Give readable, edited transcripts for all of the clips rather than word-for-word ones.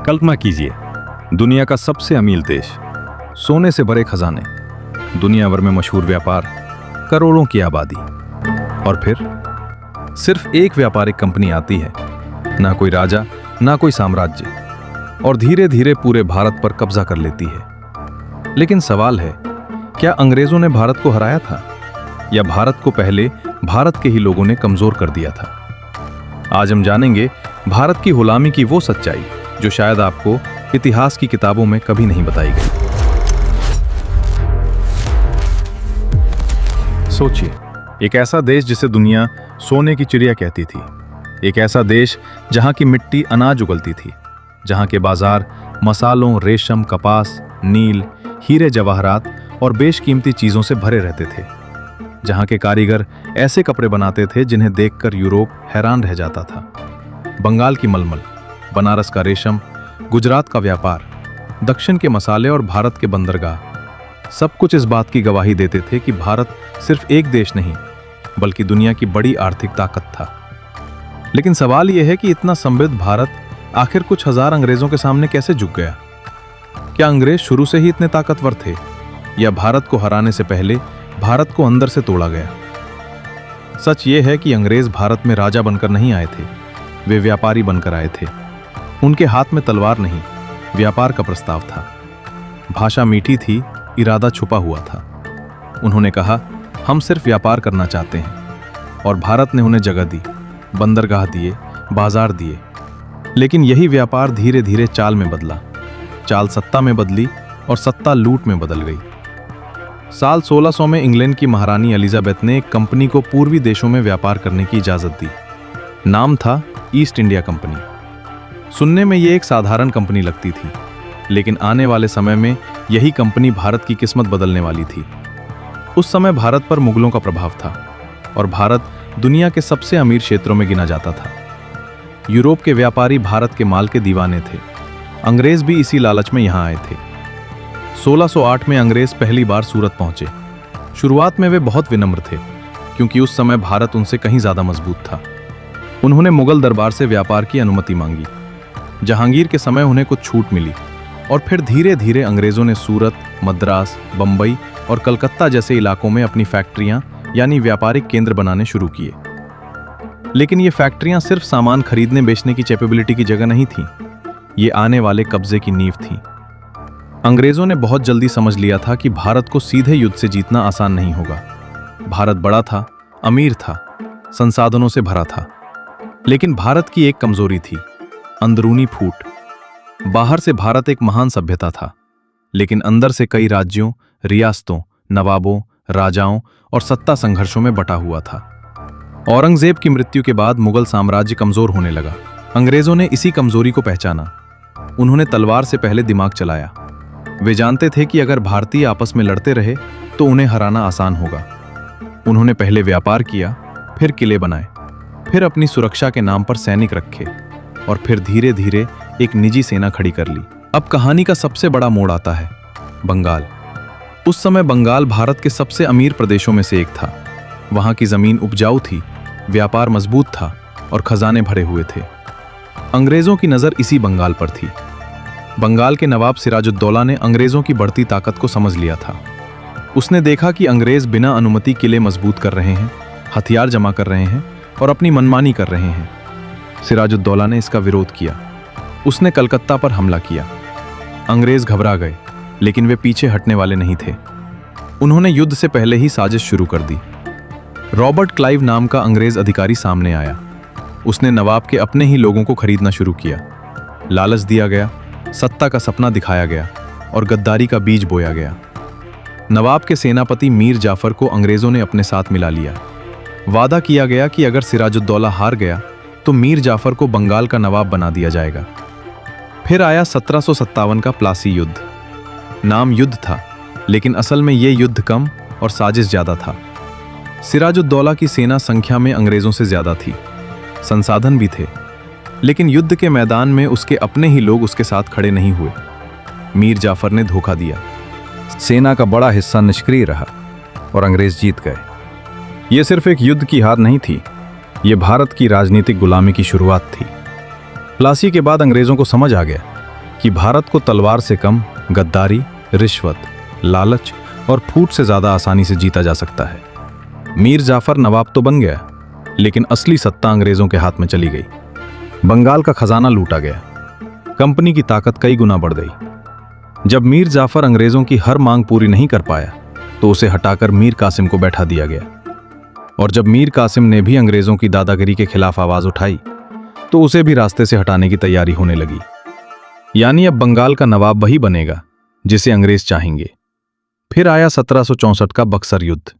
कल्पना कीजिए, दुनिया का सबसे अमीर देश, सोने से भरे खजाने, दुनिया भर में मशहूर व्यापार, करोड़ों की आबादी, और फिर सिर्फ एक व्यापारिक कंपनी आती है, ना कोई राजा, ना कोई साम्राज्य, और धीरे धीरे पूरे भारत पर कब्जा कर लेती है। लेकिन सवाल है, क्या अंग्रेजों ने भारत को हराया था, या भारत को पहले भारत के ही लोगों ने कमजोर कर दिया था? आज हम जानेंगे भारत की गुलामी की वो सच्चाई जो शायद आपको इतिहास की किताबों में कभी नहीं बताई गई। सोचिए, एक ऐसा देश जिसे दुनिया सोने की चिड़िया कहती थी, एक ऐसा देश जहां की मिट्टी अनाज उगलती थी, जहां के बाजार मसालों, रेशम, कपास, नील, हीरे जवाहरात और बेशकीमती चीजों से भरे रहते थे, जहां के कारीगर ऐसे कपड़े बनाते थे जिन्हें देखकर यूरोप हैरान रह जाता था। बंगाल की मलमल, बनारस का रेशम, गुजरात का व्यापार, दक्षिण के मसाले और भारत के बंदरगाह, सब कुछ इस बात की गवाही देते थे कि भारत सिर्फ एक देश नहीं बल्कि दुनिया की बड़ी आर्थिक ताकत था। लेकिन सवाल यह है कि इतना समृद्ध भारत आखिर कुछ हजार अंग्रेजों के सामने कैसे झुक गया? क्या अंग्रेज शुरू से ही इतने ताकतवर थे, या भारत को हराने से पहले भारत को अंदर से तोड़ा गया? सच ये है कि अंग्रेज भारत में राजा बनकर नहीं आए थे, वे व्यापारी बनकर आए थे। उनके हाथ में तलवार नहीं, व्यापार का प्रस्ताव था। भाषा मीठी थी, इरादा छुपा हुआ था। उन्होंने कहा, हम सिर्फ व्यापार करना चाहते हैं, और भारत ने उन्हें जगह दी, बंदरगाह दिए, बाजार दिए। लेकिन यही व्यापार धीरे धीरे चाल में बदला, चाल सत्ता में बदली और सत्ता लूट में बदल गई। साल 1600 में इंग्लैंड की महारानी एलिजाबेथ ने एक कंपनी को पूर्वी देशों में व्यापार करने की इजाजत दी। नाम था ईस्ट इंडिया कंपनी। सुनने में ये एक साधारण कंपनी लगती थी, लेकिन आने वाले समय में यही कंपनी भारत की किस्मत बदलने वाली थी। उस समय भारत पर मुगलों का प्रभाव था, और भारत दुनिया के सबसे अमीर क्षेत्रों में गिना जाता था। यूरोप के व्यापारी भारत के माल के दीवाने थे। अंग्रेज भी इसी लालच में यहाँ आए थे। 1608 में अंग्रेज पहली बार सूरत पहुंचे। शुरुआत में वे बहुत विनम्र थे, क्योंकि उस समय भारत उनसे कहीं ज्यादा मजबूत था। उन्होंने मुगल दरबार से व्यापार की अनुमति मांगी। जहांगीर के समय उन्हें कुछ छूट मिली, और फिर धीरे धीरे अंग्रेजों ने सूरत, मद्रास, बंबई और कलकत्ता जैसे इलाकों में अपनी फैक्ट्रियां यानी व्यापारिक केंद्र बनाने शुरू किए। लेकिन ये फैक्ट्रियां सिर्फ सामान खरीदने बेचने की कैपेबिलिटी की जगह नहीं थी, ये आने वाले कब्जे की नींव थी। अंग्रेजों ने बहुत जल्दी समझ लिया था कि भारत को सीधे युद्ध से जीतना आसान नहीं होगा। भारत बड़ा था, अमीर था, संसाधनों से भरा था, लेकिन भारत की एक कमजोरी थी, अंदरूनी फूट। बाहर से भारत एक महान सभ्यता था, लेकिन अंदर से कई राज्यों, रियासतों, नवाबों, राजाओं और सत्ता संघर्षों में बटा हुआ था। औरंगजेब की मृत्यु के बाद मुगल साम्राज्य कमजोर होने लगा। अंग्रेजों ने इसी कमजोरी को पहचाना। उन्होंने तलवार से पहले दिमाग चलाया। वे जानते थे कि अगर भारतीय आपस में लड़ते रहे तो उन्हें हराना आसान होगा। उन्होंने पहले व्यापार किया, फिर किले बनाए, फिर अपनी सुरक्षा के नाम पर सैनिक रखे, और फिर धीरे धीरे एक निजी सेना खड़ी कर ली। अब कहानी का सबसे बड़ा मोड़ आता है, बंगाल। उस समय बंगाल भारत के सबसे अमीर प्रदेशों में से एक था। वहां की जमीन उपजाऊ थी, व्यापार मजबूत था और खजाने भरे हुए थे। अंग्रेजों की नजर इसी बंगाल पर थी। बंगाल के नवाब सिराजुद्दौला ने अंग्रेजों की बढ़ती ताकत को समझ लिया था। उसने देखा कि अंग्रेज बिना अनुमति किले मजबूत कर रहे हैं, हथियार जमा कर रहे हैं और अपनी मनमानी कर रहे हैं। सिराजुद्दौला ने इसका विरोध किया। उसने कलकत्ता पर हमला किया। अंग्रेज घबरा गए, लेकिन वे पीछे हटने वाले नहीं थे। उन्होंने युद्ध से पहले ही साजिश शुरू कर दी। रॉबर्ट क्लाइव नाम का अंग्रेज अधिकारी सामने आया। उसने नवाब के अपने ही लोगों को खरीदना शुरू किया। लालच दिया गया, सत्ता का सपना दिखाया गया और गद्दारी का बीज बोया गया। नवाब के सेनापति मीर जाफर को अंग्रेजों ने अपने साथ मिला लिया। वादा किया गया कि अगर सिराजुद्दौला हार गया तो मीर जाफर को बंगाल का नवाब बना दिया जाएगा। फिर आया 1757 का प्लासी युद्ध। नाम युद्ध था, लेकिन असल में यह युद्ध कम और साजिश ज्यादा था। सिराजुद्दौला की सेना संख्या में अंग्रेजों से ज्यादा थी, संसाधन भी थे, लेकिन युद्ध के मैदान में उसके अपने ही लोग उसके साथ खड़े नहीं हुए। मीर जाफर ने धोखा दिया। सेना का बड़ा हिस्सा निष्क्रिय रहा और अंग्रेज जीत गए। यह सिर्फ एक युद्ध की हार नहीं थी, यह भारत की राजनीतिक गुलामी की शुरुआत थी। प्लासी के बाद अंग्रेजों को समझ आ गया कि भारत को तलवार से कम गद्दारी, रिश्वत, लालच और फूट से ज्यादा आसानी से जीता जा सकता है। मीर जाफर नवाब तो बन गया, लेकिन असली सत्ता अंग्रेजों के हाथ में चली गई। बंगाल का खजाना लूटा गया, कंपनी की ताकत कई गुना बढ़ गई। जब मीर जाफर अंग्रेजों की हर मांग पूरी नहीं कर पाया तो उसे हटाकर मीर कासिम को बैठा दिया गया, और जब मीर कासिम ने भी अंग्रेजों की दादागिरी के खिलाफ आवाज उठाई तो उसे भी रास्ते से हटाने की तैयारी होने लगी। यानी अब बंगाल का नवाब वही बनेगा जिसे अंग्रेज चाहेंगे। फिर आया 1764 का बक्सर युद्ध।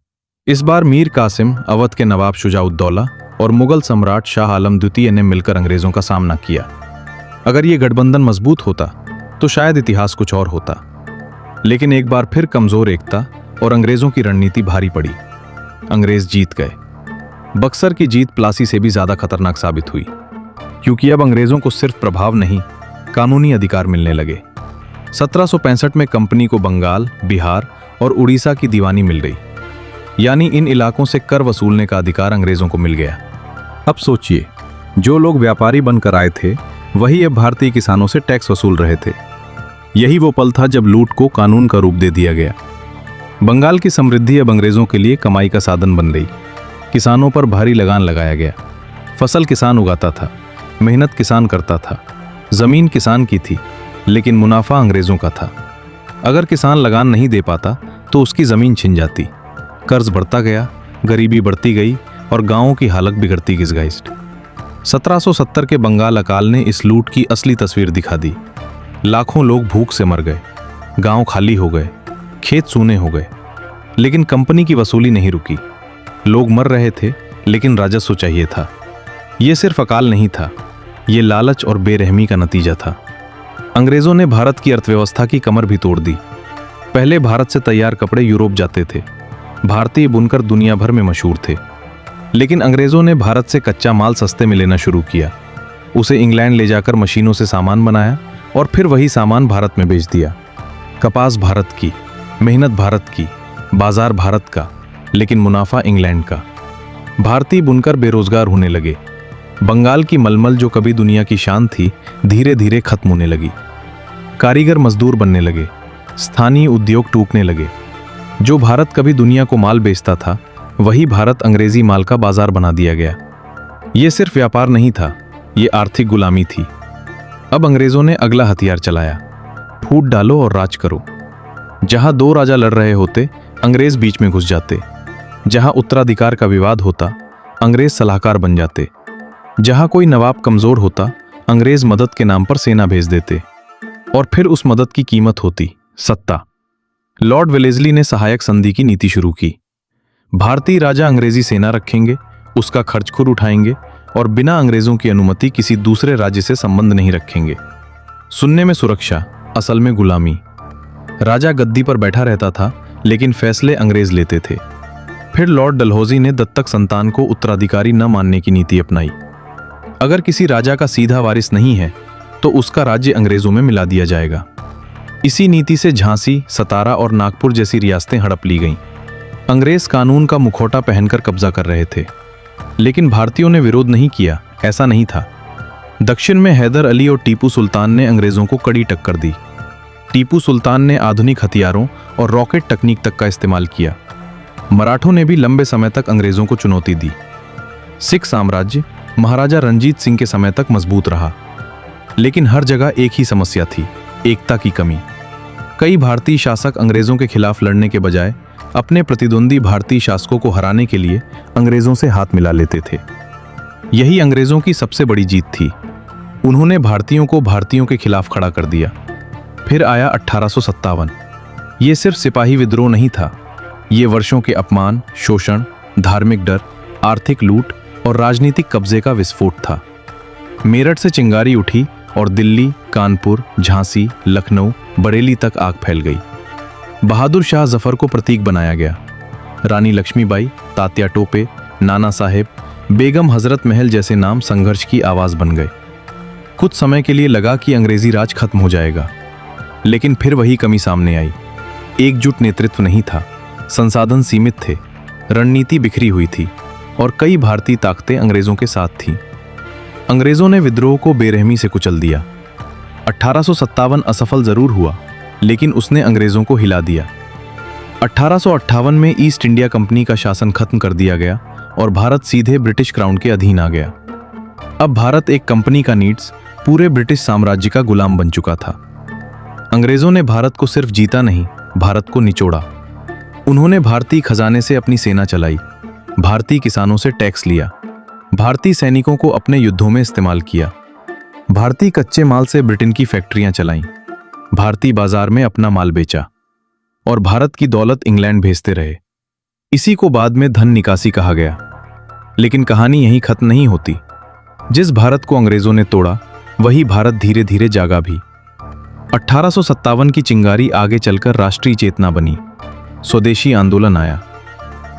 इस बार मीर कासिम, अवध के नवाब शुजाउद्दौला और मुगल सम्राट शाह आलम द्वितीय ने मिलकर अंग्रेजों का सामना किया। अगर ये गठबंधन मजबूत होता तो शायद इतिहास कुछ और होता, लेकिन एक बार फिर कमजोर एकता और अंग्रेजों की रणनीति भारी पड़ी। अंग्रेज जीत गए। बक्सर की जीत प्लासी से भी ज्यादा खतरनाक साबित हुई, क्योंकि अब अंग्रेजों को सिर्फ प्रभाव नहीं, कानूनी अधिकार मिलने लगे। 1765 में कंपनी को बंगाल, बिहार और उड़ीसा की दीवानी मिल गई, यानी इन इलाकों से कर वसूलने का अधिकार अंग्रेजों को मिल गया। अब सोचिए, जो लोग व्यापारी बनकर आए थे वही अब भारतीय किसानों से टैक्स वसूल रहे थे। यही वो पल था जब लूट को कानून का रूप दे दिया गया। बंगाल की समृद्धि अब अंग्रेजों के लिए कमाई का साधन बन गई। किसानों पर भारी लगान लगाया गया। फसल किसान उगाता था, मेहनत किसान करता था, जमीन किसान की थी, लेकिन मुनाफा अंग्रेजों का था। अगर किसान लगान नहीं दे पाता तो उसकी जमीन छिन जाती। कर्ज बढ़ता गया, गरीबी बढ़ती गई और गांवों की हालत बिगड़ती गई। 1770 के बंगाल अकाल ने इस लूट की असली तस्वीर दिखा दी। लाखों लोग भूख से मर गए, गांव खाली हो गए, खेत सूने हो गए, लेकिन कंपनी की वसूली नहीं रुकी। लोग मर रहे थे, लेकिन राजस्व चाहिए था। यह सिर्फ अकाल नहीं था, ये लालच और बेरहमी का नतीजा था। अंग्रेजों ने भारत की अर्थव्यवस्था की कमर भी तोड़ दी। पहले भारत से तैयार कपड़े यूरोप जाते थे, भारतीय बुनकर दुनिया भर में मशहूर थे, लेकिन अंग्रेजों ने भारत से कच्चा माल सस्ते में लेना शुरू किया। उसे इंग्लैंड ले जाकर मशीनों से सामान बनाया और फिर वही सामान भारत में बेच दिया। कपास भारत की, मेहनत भारत की, बाजार भारत का, लेकिन मुनाफा इंग्लैंड का। भारतीय बुनकर बेरोजगार होने लगे। बंगाल की मलमल, जो कभी दुनिया की शान थी, धीरे धीरे खत्म होने लगी। कारीगर मजदूर बनने लगे, स्थानीय उद्योग टूटने लगे। जो भारत कभी दुनिया को माल बेचता था, वही भारत अंग्रेजी माल का बाजार बना दिया गया। यह सिर्फ व्यापार नहीं था, ये आर्थिक गुलामी थी। अब अंग्रेजों ने अगला हथियार चलाया, फूट डालो और राज करो। जहां दो राजा लड़ रहे होते, अंग्रेज बीच में घुस जाते। जहां उत्तराधिकार का विवाद होता, अंग्रेज सलाहकार बन जाते। जहां कोई नवाब कमजोर होता, अंग्रेज मदद के नाम पर सेना भेज देते, और फिर उस मदद की कीमत होती सत्ता। लॉर्ड वेलेस्ली ने सहायक संधि की नीति शुरू की। भारतीय राजा अंग्रेजी सेना रखेंगे, उसका खर्च खुद उठाएंगे और बिना अंग्रेजों की अनुमति किसी दूसरे राज्य से संबंध नहीं रखेंगे। सुनने में सुरक्षा, असल में गुलामी। राजा गद्दी पर बैठा रहता था, लेकिन फैसले अंग्रेज लेते थे। फिर लॉर्ड डलहौजी ने दत्तक संतान को उत्तराधिकारी न मानने की नीति अपनाई। अगर किसी राजा का सीधा वारिस नहीं है तो उसका राज्य अंग्रेजों में मिला दिया जाएगा। इसी नीति से झांसी, सतारा और नागपुर जैसी रियासतें हड़प ली गईं। अंग्रेज कानून का मुखौटा पहनकर कब्जा कर रहे थे, लेकिन भारतीयों ने विरोध नहीं किया। ऐसा नहीं था। दक्षिण में हैदर अली और टीपू सुल्तान ने अंग्रेजों को कड़ी टक्कर दी। टीपू सुल्तान ने आधुनिक हथियारों और रॉकेट तकनीक तक का इस्तेमाल किया। मराठों ने भी लंबे समय तक अंग्रेजों को चुनौती दी। सिख साम्राज्य महाराजा रंजीत सिंह के समय तक मजबूत रहा, लेकिन हर जगह एक ही समस्या थी, एकता की कमी। कई भारतीय शासक अंग्रेजों के खिलाफ लड़ने के बजाय अपने प्रतिद्वंदी भारतीय शासकों को हराने के लिए अंग्रेजों से हाथ मिला लेते थे। यही अंग्रेजों की सबसे बड़ी जीत थी। उन्होंने भारतीयों को भारतीयों के खिलाफ खड़ा कर दिया। फिर आया 1857। ये सिर्फ सिपाही विद्रोह नहीं था, ये वर्षों के अपमान, शोषण, धार्मिक डर, आर्थिक लूट और राजनीतिक कब्जे का विस्फोट था। मेरठ से चिंगारी उठी और दिल्ली, कानपुर, झांसी, लखनऊ, बरेली तक आग फैल गई। बहादुर शाह जफर को प्रतीक बनाया गया। रानी लक्ष्मीबाई, तात्या टोपे, नाना साहेब, बेगम हजरत महल जैसे नाम संघर्ष की आवाज बन गए। कुछ समय के लिए लगा कि अंग्रेजी राज खत्म हो जाएगा, लेकिन फिर वही कमी सामने आई। एकजुट नेतृत्व नहीं था, संसाधन सीमित थे, रणनीति बिखरी हुई थी और कई भारतीय ताकतें अंग्रेजों के साथ थीं। अंग्रेजों ने विद्रोह को बेरहमी से कुचल दिया। 1857 असफल जरूर हुआ, लेकिन उसने अंग्रेजों को हिला दिया। 1858 में ईस्ट इंडिया कंपनी का शासन खत्म कर दिया गया और भारत सीधे ब्रिटिश क्राउन के अधीन आ गया। अब भारत एक कंपनी का नीड्स पूरे ब्रिटिश साम्राज्य का गुलाम बन चुका था। अंग्रेजों ने भारत को सिर्फ जीता नहीं, भारत को निचोड़ा। उन्होंने भारतीय खजाने से अपनी सेना चलाई, भारतीय किसानों से टैक्स लिया, भारतीय सैनिकों को अपने युद्धों में इस्तेमाल किया, भारतीय कच्चे माल से ब्रिटेन की फैक्ट्रियां चलाईं, भारतीय बाजार में अपना माल बेचा और भारत की दौलत इंग्लैंड भेजते रहे। इसी को बाद में धन निकासी कहा गया। लेकिन कहानी यहीं खत्म नहीं होती। जिस भारत को अंग्रेजों ने तोड़ा, वही भारत धीरे धीरे जागा भी। 1857 की चिंगारी आगे चलकर राष्ट्रीय चेतना बनी। स्वदेशी आंदोलन आया।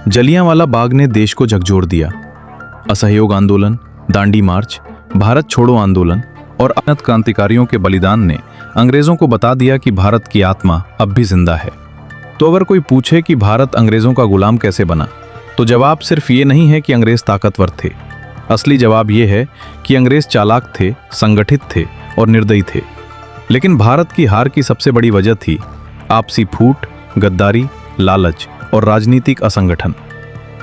जलियांवाला बाग ने देश को झकझोर दिया। असहयोग आंदोलन, दांडी मार्च, भारत छोड़ो आंदोलन और अनंत क्रांतिकारियों के बलिदान ने अंग्रेजों को बता दिया कि भारत की आत्मा अब भी जिंदा है। तो अगर कोई पूछे कि भारत अंग्रेजों का गुलाम कैसे बना, तो जवाब सिर्फ ये नहीं है कि अंग्रेज ताकतवर थे। असली जवाब ये है कि अंग्रेज चालाक थे, संगठित थे और निर्दयी थे। लेकिन भारत की हार की सबसे बड़ी वजह थी आपसी फूट, गद्दारी, लालच और राजनीतिक असंगठन।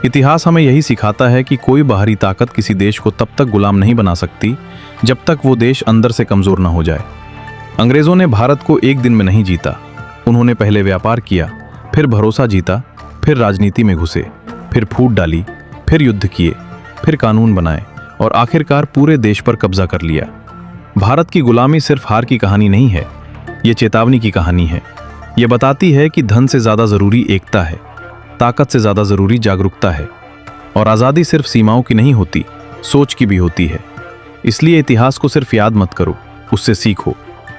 इतिहास हमें यही सिखाता है कि कोई बाहरी ताकत किसी देश को तब तक गुलाम नहीं बना सकती जब तक वो देश अंदर से कमजोर ना हो जाए। अंग्रेजों ने भारत को एक दिन में नहीं जीता। उन्होंने पहले व्यापार किया, फिर भरोसा जीता, फिर राजनीति में घुसे, फिर फूट डाली, फिर युद्ध किए, फिर कानून बनाए और आखिरकार पूरे देश पर कब्जा कर लिया। भारत की गुलामी सिर्फ हार की कहानी नहीं है, ये चेतावनी की कहानी है। ये बताती है कि धन से ज्यादा जरूरी एकता है, ताकत से ज्यादा जरूरी जागरूकता है और आज़ादी सिर्फ सीमाओं की नहीं होती, सोच की भी होती है। इसलिए इतिहास को सिर्फ याद मत करो, उससे सीखो,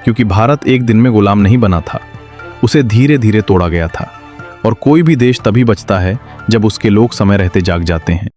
क्योंकि भारत एक दिन में गुलाम नहीं बना था, उसे धीरे धीरे तोड़ा गया था। और कोई भी देश तभी बचता है जब उसके लोग समय रहते जाग जाते हैं।